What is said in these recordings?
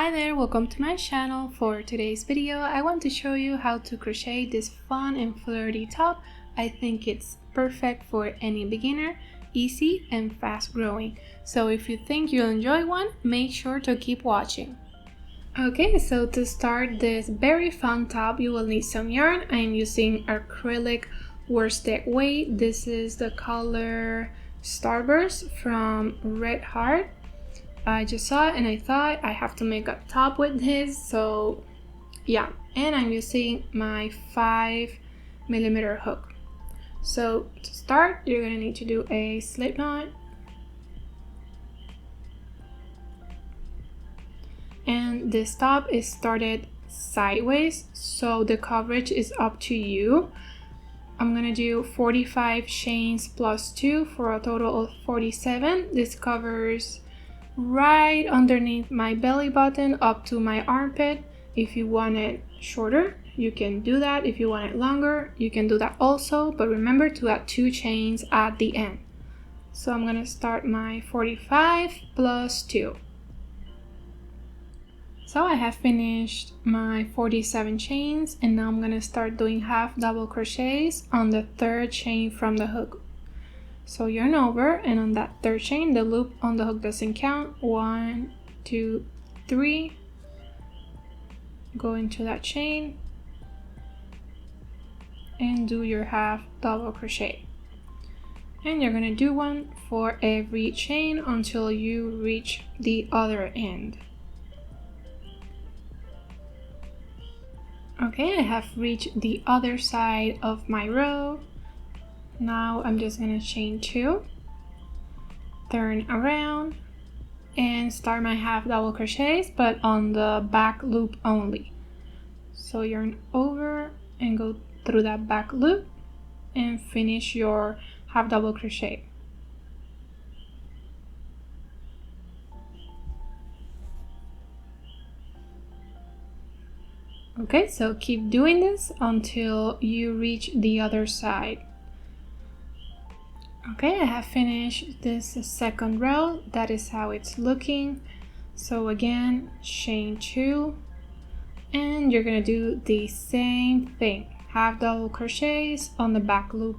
Hi there, welcome to my channel. For today's video, I want to show you how to crochet this fun and flirty top. I think it's perfect for any beginner, easy and fast growing. So if you think you'll enjoy one, make sure to keep watching. Okay, so to start this very fun top, you will need some yarn. I am using acrylic worsted weight. This is the color Starburst from Red Heart. I just saw it and I thought I have to make a top with this, so yeah. And I'm using my 5mm hook. So to start, you're gonna need to do a slip knot, and this top is started sideways, so the coverage is up to you. I'm gonna do 45 chains plus 2 for a total of 47. This covers right underneath my belly button up to my armpit. If you want it shorter, you can do that. If you want it longer, you can do that also, but remember to add 2 chains at the end. So I'm gonna start my 45 plus 2. So I have finished my 47 chains, and now I'm gonna start doing half double crochets on the 3rd chain from the hook. So yarn over, and on that 3rd chain, the loop on the hook doesn't count. 1, 2, 3. Go into that chain and do your half double crochet. And you're gonna do one for every chain until you reach the other end. Okay, I have reached the other side of my row. Now I'm just gonna chain 2, turn around, and start my half double crochets, but on the back loop only. So yarn over and go through that back loop and finish your half double crochet. Okay, so keep doing this until you reach the other side. Okay, I have finished this 2nd row. That is how it's looking. So again, chain 2, and you're gonna do the same thing, half double crochets on the back loop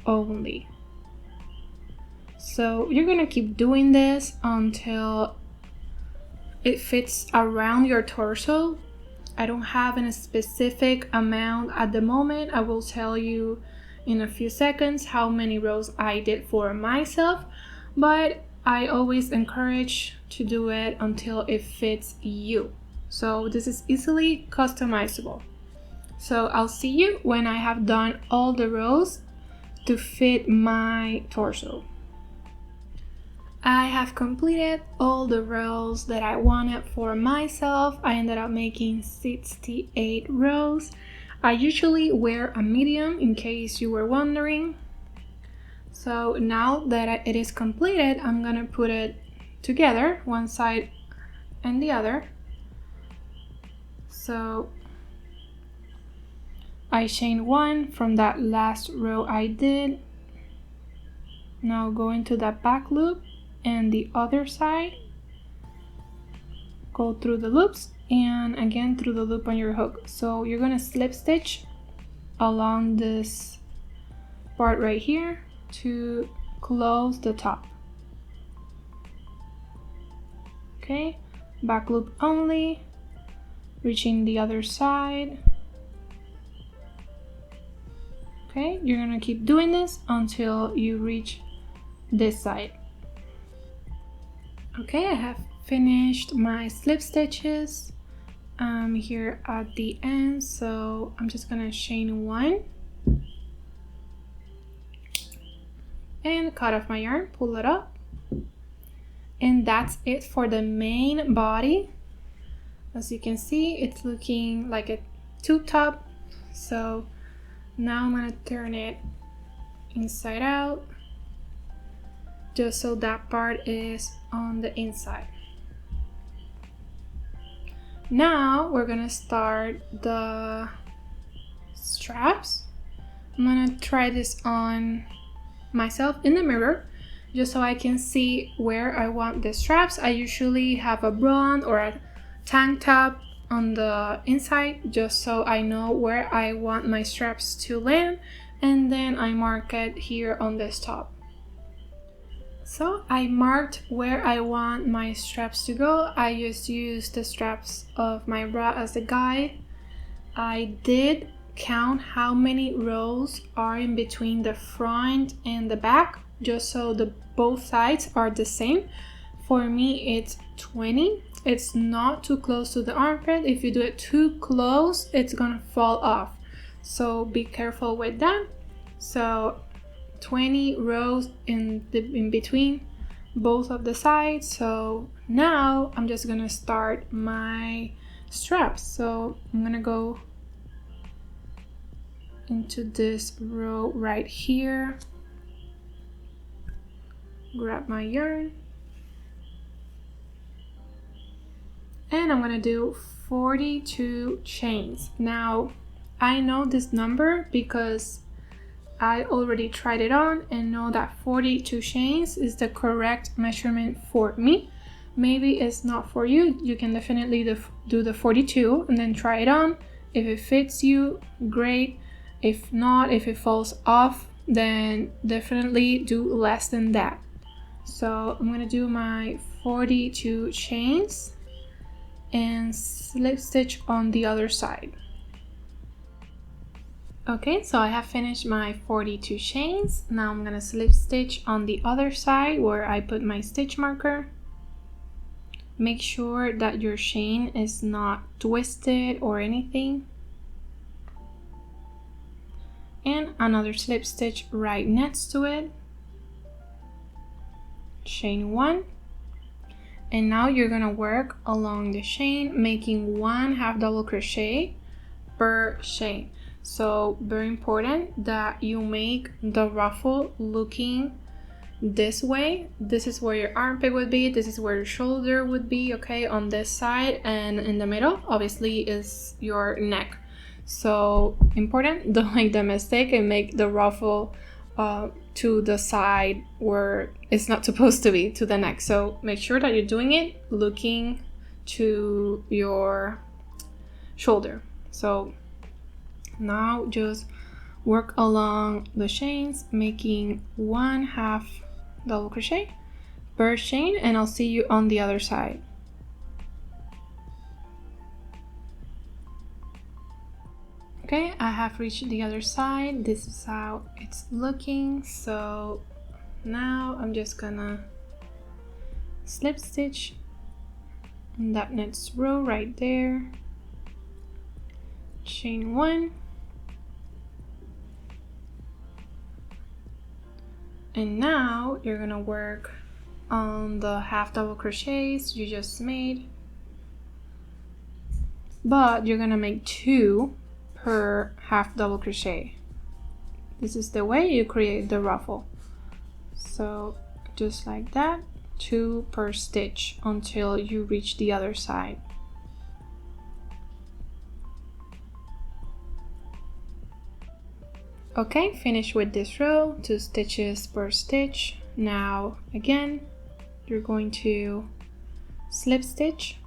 only. So you're gonna keep doing this until it fits around your torso. I don't have a specific amount at the moment. I will tell you in a few seconds how many rows I did for myself, but I always encourage to do it until it fits you. So this is easily customizable. So I'll see you when I have done all the rows to fit my torso. I have completed all the rows that I wanted for myself. I ended up making 68 rows. I usually wear a medium in case you were wondering. So now that it is completed, I'm gonna put it together, one side and the other. So I chain 1 from that last row I did. Now go into that back loop and the other side. Go through the loops and again through the loop on your hook. So you're gonna slip stitch along this part right here to close the top. Okay, back loop only, reaching the other side. Okay, you're gonna keep doing this until you reach this side. Okay, I have finished my slip stitches here at the end, so I'm just gonna chain 1 and cut off my yarn, pull it up, and that's it for the main body. As you can see, it's looking like a tube top. So now I'm gonna turn it inside out just so that part is on the inside. Now we're gonna start the straps. I'm gonna try this on myself in the mirror just so I can see where I want the straps. I usually have a bra or a tank top on the inside just so I know where I want my straps to land, and then I mark it here on this top. So I marked where I want my straps to go. I just used the straps of my bra as a guide. I did count how many rows are in between the front and the back, just so the both sides are the same. For me, it's 20. It's not too close to the armpit. If you do it too close, it's gonna fall off. So be careful with that. So 20 rows in between both of the sides. So now I'm just gonna start my straps. So I'm gonna go into this row right here, grab my yarn, and I'm gonna do 42 chains. Now I know this number because I already tried it on and know that 42 chains is the correct measurement for me. Maybe it's not for you. You can definitely do the 42 and then try it on. If it fits you, great. If not, if it falls off, then definitely do less than that. So I'm gonna do my 42 chains and slip stitch on the other side. Okay, so I have finished my 42 chains. Now I'm gonna slip stitch on the other side where I put my stitch marker. Make sure that your chain is not twisted or anything. And another slip stitch right next to it. Chain 1. And now you're gonna work along the chain, making 1 half double crochet per chain. So very important that you make the ruffle looking this way. This is where your armpit would be, this is where your shoulder would be, okay, on this side, and in the middle obviously is your neck. So important, don't make the mistake and make the ruffle to the side where it's not supposed to be, to the neck. So make sure that you're doing it looking to your shoulder. So now just work along the chains, making 1 half double crochet per chain, and I'll see you on the other side. Okay, I have reached the other side. This is how it's looking. So now I'm just gonna slip stitch in that next row right there, chain 1, and now you're gonna work on the half double crochets you just made, but you're gonna make 2 per half double crochet. This is the way you create the ruffle. So just like that, 2 per stitch until you reach the other side. Okay, finish with this row, 2 stitches per stitch. Now again, you're going to slip stitch,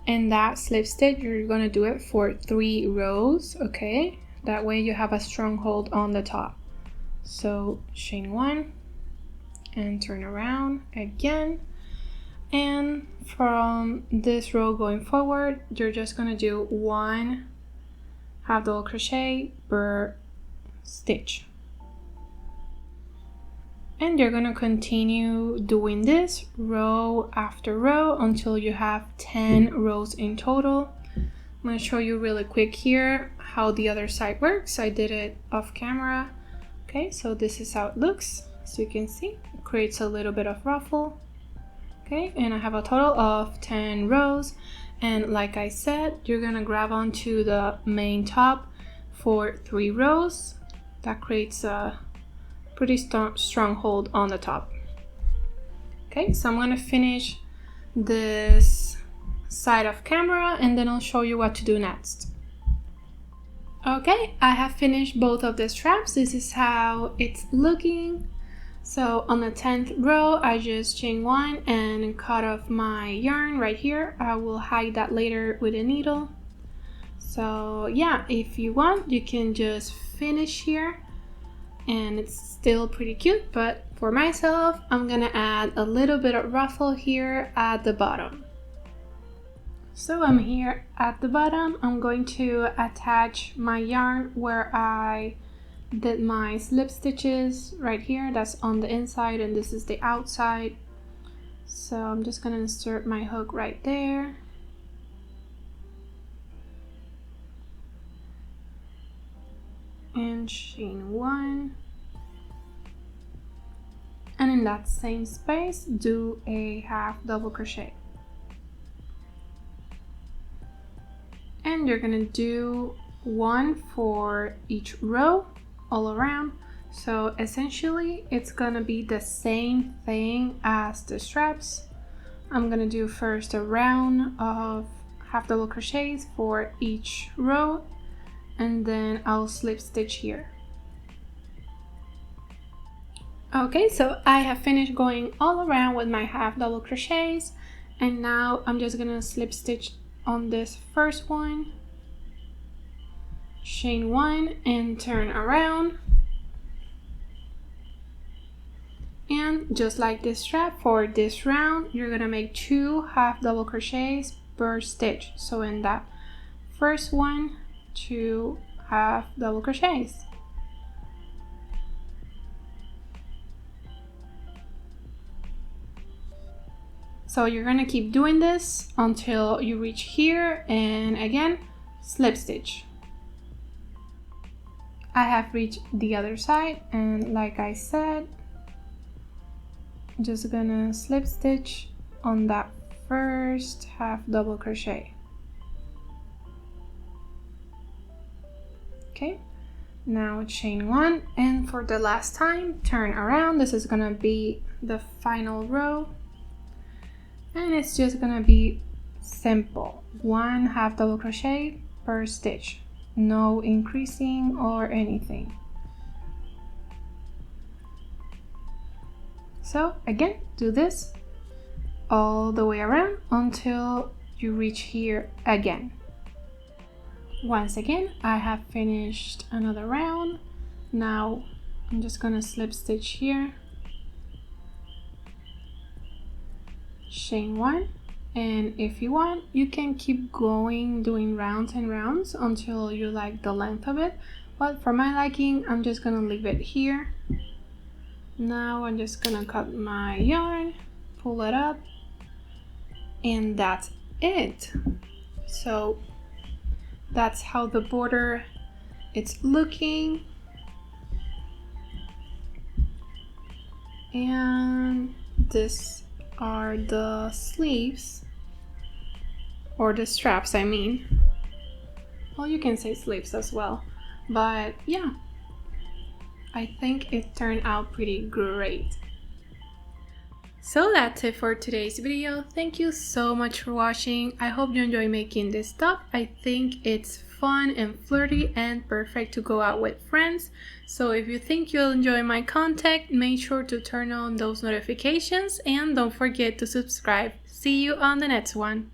and that slip stitch you're going to do it for 3 rows, okay? That way you have a strong hold on the top. So chain 1 and turn around again, and from this row going forward you're just going to do 1 half double crochet per stitch, and you're going to continue doing this row after row until you have 10 rows in total. I'm going to show you really quick here how the other side works. I did it off camera. Okay, so this is how it looks. As you can see, it creates a little bit of ruffle. Okay, and I have a total of 10 rows, and like I said, you're going to grab onto the main top for 3 rows. That creates a pretty strong hold on the top. Okay, so I'm gonna finish this side of camera and then I'll show you what to do next. Okay, I have finished both of the straps. This is how it's looking. So on the 10th row, I just chain 1 and cut off my yarn right here. I will hide that later with a needle. So yeah, if you want, you can just finish here and it's still pretty cute, but for myself, I'm gonna add a little bit of ruffle here at the bottom. So I'm here at the bottom. I'm going to attach my yarn where I did my slip stitches right here. That's on the inside and this is the outside. So I'm just gonna insert my hook right there. And chain 1. And in that same space, do a half double crochet. And you're gonna do 1 for each row all around. So essentially it's gonna be the same thing as the straps. I'm gonna do first a round of half double crochets for each row and then I'll slip stitch here. Okay, so I have finished going all around with my half double crochets and now I'm just gonna slip stitch on this first one, chain 1 and turn around. And just like this strap, for this round you're gonna make 2 half double crochets per stitch. So in that first one, 2 half double crochets. So you're gonna keep doing this until you reach here and again slip stitch. I have reached the other side and like I said, just gonna slip stitch on that first half double crochet. Okay, now chain 1 and for the last time turn around. This is gonna be the final row and it's just gonna be simple, 1 half double crochet per stitch, no increasing or anything. So again, do this all the way around until you reach here again. Once again, I have finished another round. Now I'm just gonna slip stitch here, chain 1, and if you want, you can keep going doing rounds and rounds until you like the length of it, but for my liking, I'm just gonna leave it here. Now I'm just gonna cut my yarn, pull it up, and that's it. So that's how the border it's looking. And this are the sleeves, or the straps, I mean. Well, you can say sleeves as well, but yeah, I think it turned out pretty great. So that's it for today's video. Thank you so much for watching. I hope you enjoy making this top. I think it's fun and flirty and perfect to go out with friends. So if you think you'll enjoy my content, make sure to turn on those notifications and don't forget to subscribe. See you on the next one.